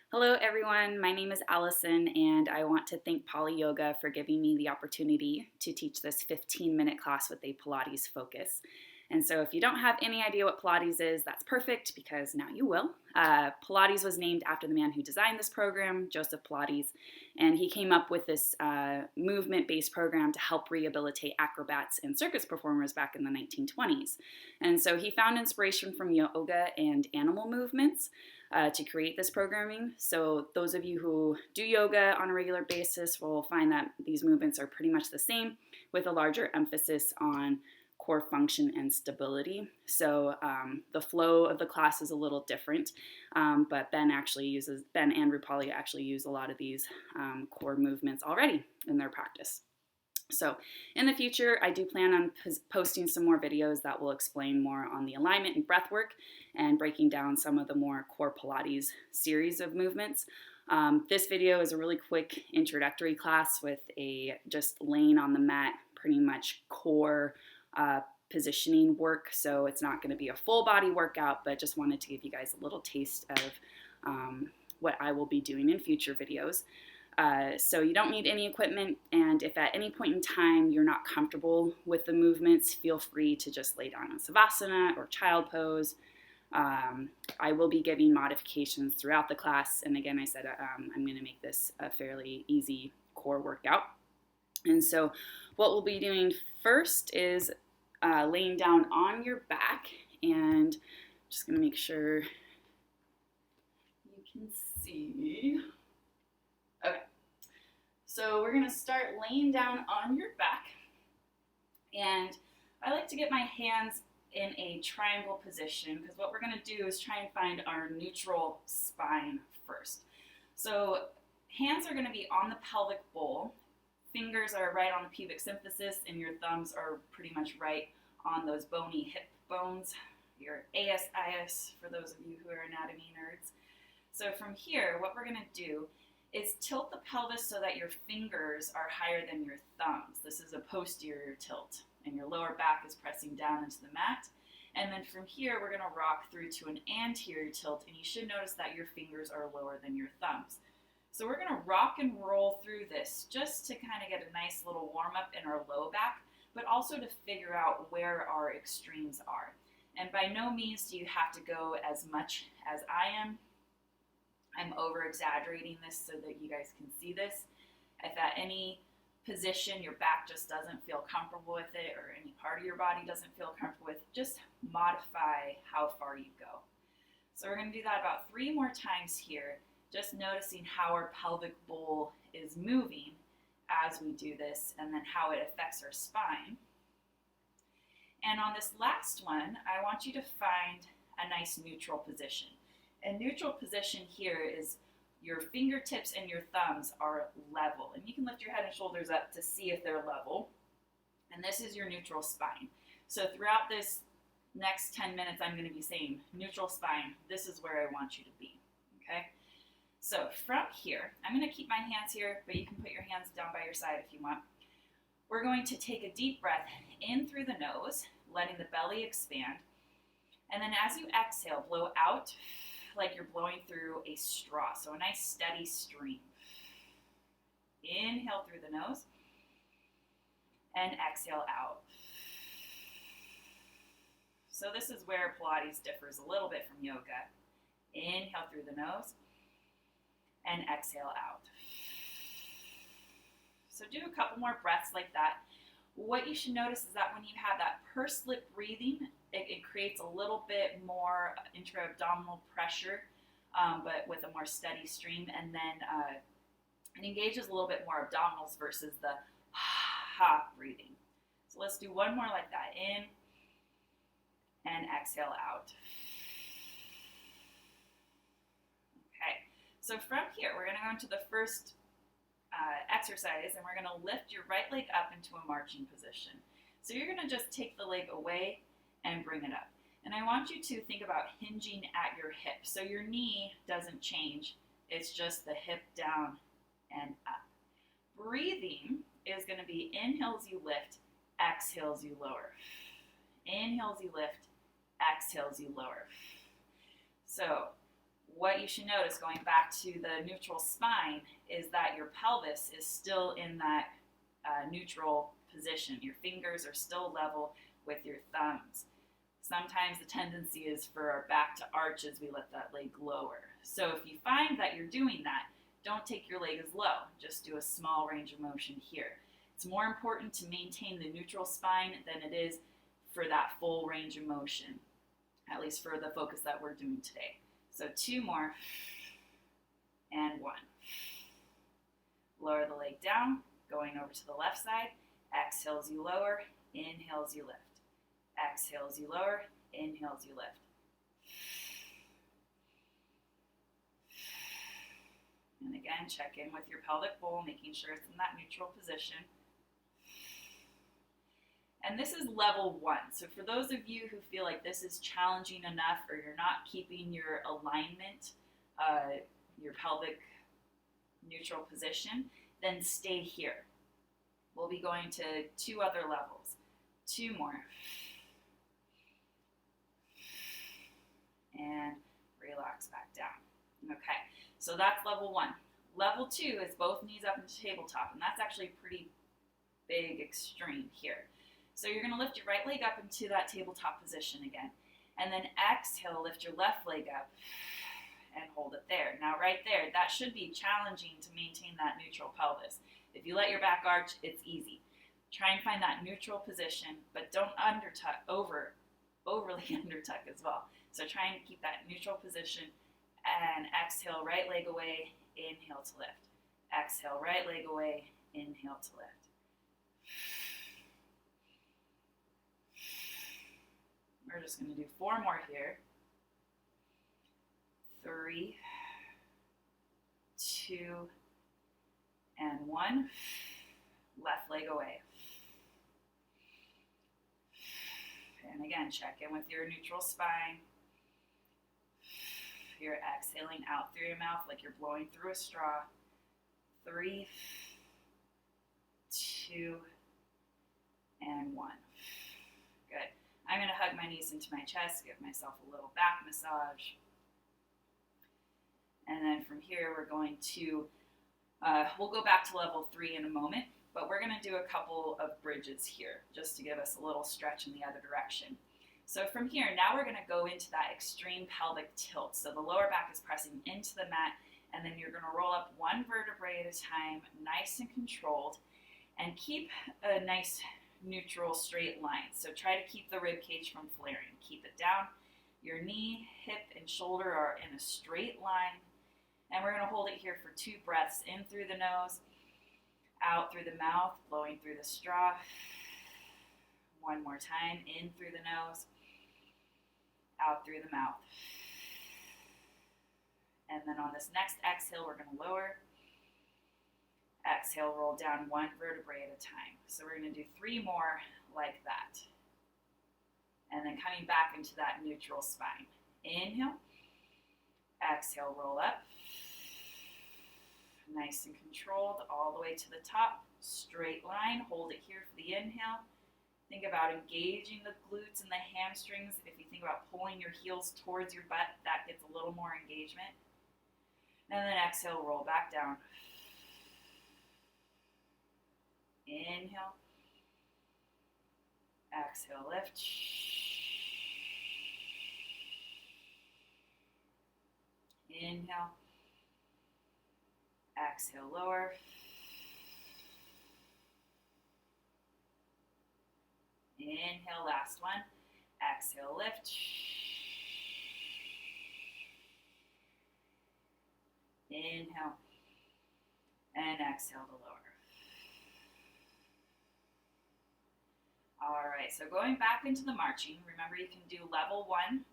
Hello everyone, my name is Allison and I want to thank Poly Yoga for giving me the opportunity to teach this 15-minute class with a Pilates focus. And so if you don't have any idea what Pilates is, that's perfect because now you will. Pilates was named after the man who designed this program, Joseph Pilates, and he came up with this movement-based program to help rehabilitate acrobats and circus performers back in the 1920s. And so he found inspiration from yoga and animal movements to create this programming. So those of you who do yoga on a regular basis will find that these movements are pretty much the same with a larger emphasis on core function and stability. So the flow of the class is a little different, but Ben and Rupali actually use a lot of these core movements already in their practice. So in the future, I do plan on posting some more videos that will explain more on the alignment and breath work and breaking down some of the more core Pilates series of movements. This video is a really quick introductory class with just laying on the mat, pretty much core positioning work. So it's not going to be a full body workout, but just wanted to give you guys a little taste of what I will be doing in future videos. So you don't need any equipment, and if at any point in time you're not comfortable with the movements, feel free to just lay down in Savasana or child pose. I will be giving modifications throughout the class, and again, I said I'm going to make this a fairly easy core workout. And so what we'll be doing first is laying down on your back, and just going to make sure you can see. Okay, so we're going to start laying down on your back, and I like to get my hands in a triangle position because what we're going to do is try and find our neutral spine first. So hands are going to be on the pelvic bowl, fingers are right on the pubic symphysis, and your thumbs are pretty much right on those bony hip bones, your ASIS for those of you who are anatomy nerds. So from here, what we're going to do is tilt the pelvis so that your fingers are higher than your thumbs. This is a posterior tilt, and your lower back is pressing down into the mat. And then from here, we're going to rock through to an anterior tilt, and you should notice that your fingers are lower than your thumbs. So we're going to rock and roll through this just to kind of get a nice little warm up in our low back, but also to figure out where our extremes are. And by no means do you have to go as much as I am. I'm over exaggerating this so that you guys can see this. If at any position your back just doesn't feel comfortable with it, or any part of your body doesn't feel comfortable with it, just modify how far you go. So we're going to do that about 3 more times here, just noticing how our pelvic bowl is moving as we do this, and then how it affects our spine. And on this last one, I want you to find a nice neutral position. A neutral position here is your fingertips and your thumbs are level. And you can lift your head and shoulders up to see if they're level. And this is your neutral spine. So throughout this next 10 minutes, I'm going to be saying neutral spine. This is where I want you to be. Okay? So from here, I'm going to keep my hands here, but you can put your hands down by your side if you want. We're going to take a deep breath in through the nose, letting the belly expand. And then as you exhale, blow out like you're blowing through a straw. So a nice steady stream. Inhale through the nose and exhale out. So this is where Pilates differs a little bit from yoga. Inhale through the nose and exhale out. So do a couple more breaths like that. What you should notice is that when you have that pursed lip breathing, it creates a little bit more intra-abdominal pressure, but with a more steady stream, and then it engages a little bit more abdominals versus the ha breathing. So let's do one more like that. In and exhale out. Okay, so from here, we're going to go into the first exercise, and we're going to lift your right leg up into a marching position. So you're going to just take the leg away and bring it up. And I want you to think about hinging at your hip. So your knee doesn't change. It's just the hip down and up. Breathing is going to be inhales you lift, exhales you lower. Inhales you lift, exhales you lower. So What you should notice, going back to the neutral spine, is that your pelvis is still in that neutral position. Your fingers are still level with your thumbs. Sometimes the tendency is for our back to arch as we let that leg lower. So if you find that you're doing that, don't take your leg as low. Just do a small range of motion here. It's more important to maintain the neutral spine than it is for that full range of motion, at least for the focus that we're doing today. So 2 more, and 1. Lower the leg down, going over to the left side. Exhales, you lower. Inhales, you lift. Exhales, you lower. Inhales, you lift. And again, check in with your pelvic bowl, making sure it's in that neutral position. And this is level 1. So for those of you who feel like this is challenging enough, or you're not keeping your alignment, your pelvic neutral position, then stay here. We'll be going to 2 other levels. 2 more. And relax back down. Okay, so that's level 1. Level 2 is both knees up into tabletop, and that's actually a pretty big extreme here. So you're going to lift your right leg up into that tabletop position again. And then exhale, lift your left leg up and hold it there. Now right there, that should be challenging to maintain that neutral pelvis. If you let your back arch, it's easy. Try and find that neutral position, but don't undertuck, overly undertuck as well. So try and keep that neutral position, and exhale, right leg away, inhale to lift. Exhale, right leg away, inhale to lift. We're just going to do 4 more here. 3, 2, and 1. Left leg away. And again, check in with your neutral spine. You're exhaling out through your mouth like you're blowing through a straw. 3, 2, and 1. Good. I'm going to hug my knees into my chest, give myself a little back massage. And then from here, we're going to, we'll go back to level 3 in a moment, but we're going to do a couple of bridges here, just to give us a little stretch in the other direction. So from here, now we're going to go into that extreme pelvic tilt. So the lower back is pressing into the mat, and then you're going to roll up 1 vertebrae at a time, nice and controlled, and keep a nice neutral straight line. So try to keep the rib cage from flaring. Keep it down. Your knee, hip, and shoulder are in a straight line. And we're going to hold it here for 2 breaths, in through the nose, out through the mouth, blowing through the straw. 1 more time, in through the nose, out through the mouth. And then on this next exhale, we're going to lower. Exhale, roll down 1 vertebrae at a time. So we're going to do 3 more like that. And then coming back into that neutral spine. Inhale. Exhale, roll up. Nice and controlled all the way to the top. Straight line. Hold it here for the inhale. Think about engaging the glutes and the hamstrings. If you think about pulling your heels towards your butt, that gets a little more engagement. And then exhale, roll back down. Inhale. Exhale, lift. Inhale. Exhale, lower. Inhale, last one. Exhale, lift. Inhale. And exhale to lower. All right, so going back into the marching, remember you can do level 1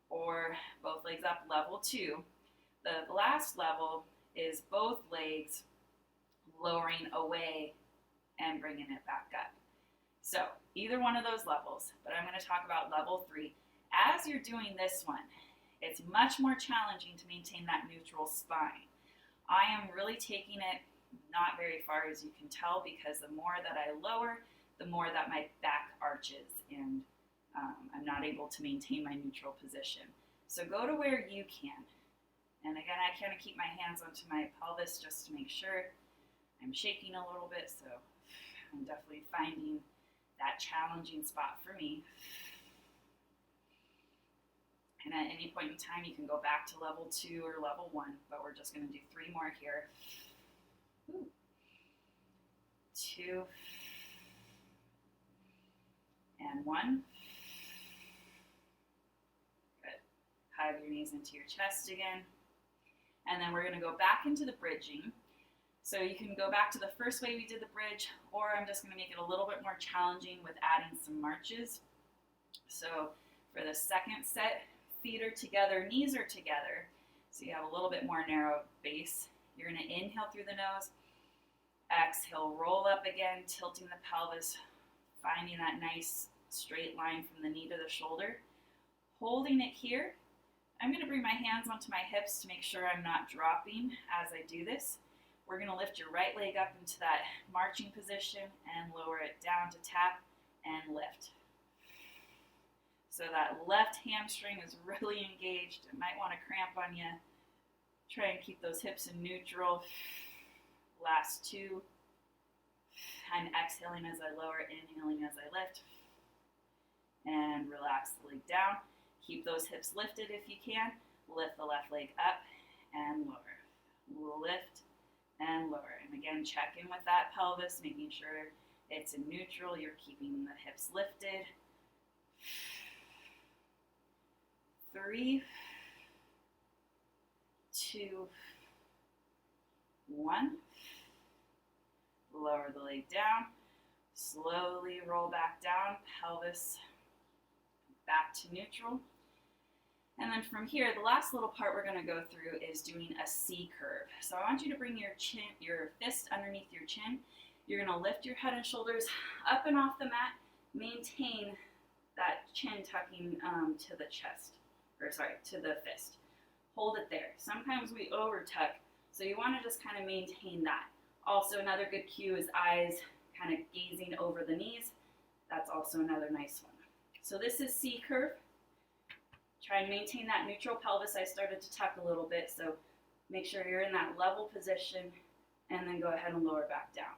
or both legs up, level 2. The last level is both legs lowering away and bringing it back up. So either one of those levels, but I'm going to talk about level 3. As you're doing this one, it's much more challenging to maintain that neutral spine. I am really taking it not very far, as you can tell, because the more that I lower, the more that my back arches and I'm not able to maintain my neutral position. So go to where you can. And again, I kind of keep my hands onto my pelvis just to make sure. I'm shaking a little bit, so I'm definitely finding that challenging spot for me. And at any point in time, you can go back to level 2 or level 1, but we're just going to do 3 more here. 2 and 1. Good. Hive your knees into your chest again. And then we're going to go back into the bridging. So you can go back to the first way we did the bridge, or I'm just going to make it a little bit more challenging with adding some marches. So for the second set, feet are together, knees are together, so you have a little bit more narrow base. You're going to inhale through the nose, exhale, roll up again, tilting the pelvis, finding that nice straight line from the knee to the shoulder. Holding it here, I'm going to bring my hands onto my hips to make sure I'm not dropping as I do this. We're going to lift your right leg up into that marching position and lower it down to tap and lift. So that left hamstring is really engaged. It might want to cramp on you. Try and keep those hips in neutral. Last 2. I'm exhaling as I lower, inhaling as I lift. And relax the leg down. Keep those hips lifted if you can. Lift the left leg up and lower. Lift and lower. And again, check in with that pelvis, making sure it's in neutral. You're keeping the hips lifted. 3, 2, 1. Lower the leg down. Slowly roll back down, pelvis back to neutral. And then from here, the last little part we're going to go through is doing a C curve. So I want you to bring your fist underneath your chin. You're going to lift your head and shoulders up and off the mat. Maintain that chin tucking to the chest. To the fist. Hold it there. Sometimes we over tuck, so you want to just kind of maintain that. Also, another good cue is eyes kind of gazing over the knees. That's also another nice one. So this is C curve. Try and maintain that neutral pelvis. I started to tuck a little bit, so make sure you're in that level position, and then go ahead and lower back down.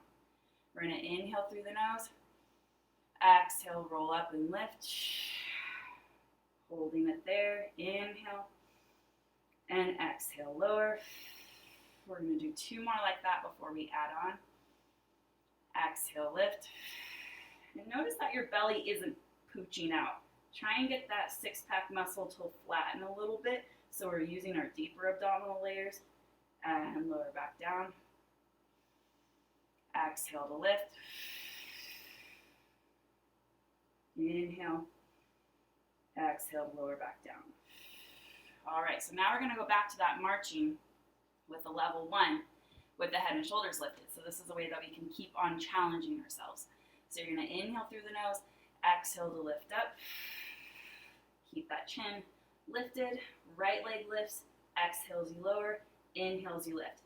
We're going to inhale through the nose. Exhale, roll up and lift. Holding it there, inhale, and exhale, lower. We're going to do 2 more like that before we add on. Exhale, lift. And notice that your belly isn't pooching out. Try and get that 6-pack muscle to flatten a little bit, so we're using our deeper abdominal layers. And lower back down. Exhale to lift. Inhale. Exhale, lower back down. All right, so now we're going to go back to that marching with the level 1 with the head and shoulders lifted. So this is a way that we can keep on challenging ourselves. So you're going to inhale through the nose, exhale to lift up. Keep that chin lifted, right leg lifts, exhales you lower, inhales you lift.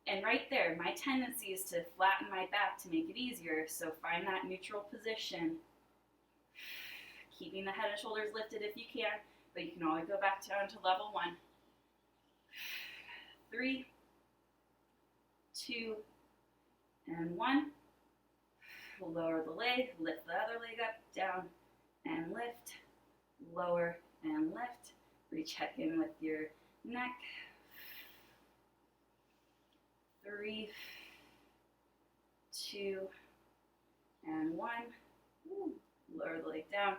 And right there, my tendency is to flatten my back to make it easier, so find that neutral position. Keeping the head and shoulders lifted if you can, but you can always go back down to level 1. 3, 2, and 1. Lower the leg, lift the other leg up, down, and lift. Lower and lift. Recheck in with your neck. 3, 2, and 1. Lower the leg down.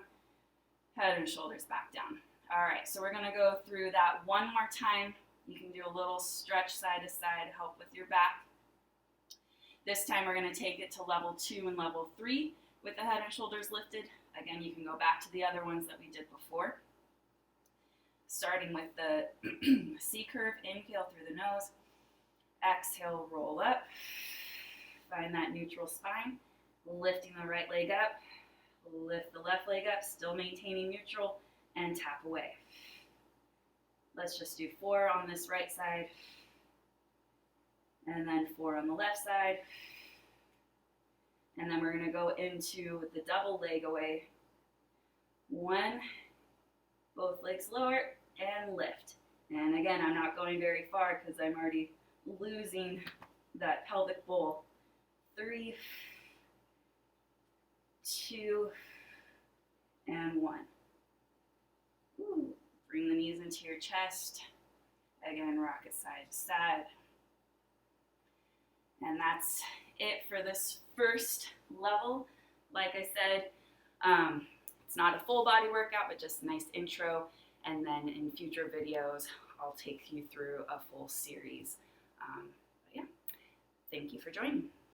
Head and shoulders back down. All right, so we're going to go through that one more time. You can do a little stretch side to side, help with your back. This time we're going to take it to level 2 and level 3 with the head and shoulders lifted. Again, you can go back to the other ones that we did before. Starting with the C curve, inhale through the nose. Exhale, roll up. Find that neutral spine. Lifting the right leg up. Lift the left leg up, still maintaining neutral, and tap away. Let's just do 4 on this right side, and then 4 on the left side. And then we're going to go into the double leg away. 1, both legs lower, and lift. And again, I'm not going very far because I'm already losing that pelvic bowl. 3, 2, and 1. Ooh. Bring the knees into your chest. Again, rock it side to side. And that's it for this first level. Like I said, it's not a full body workout, but just a nice intro. And then in future videos, I'll take you through a full series. But yeah, thank you for joining.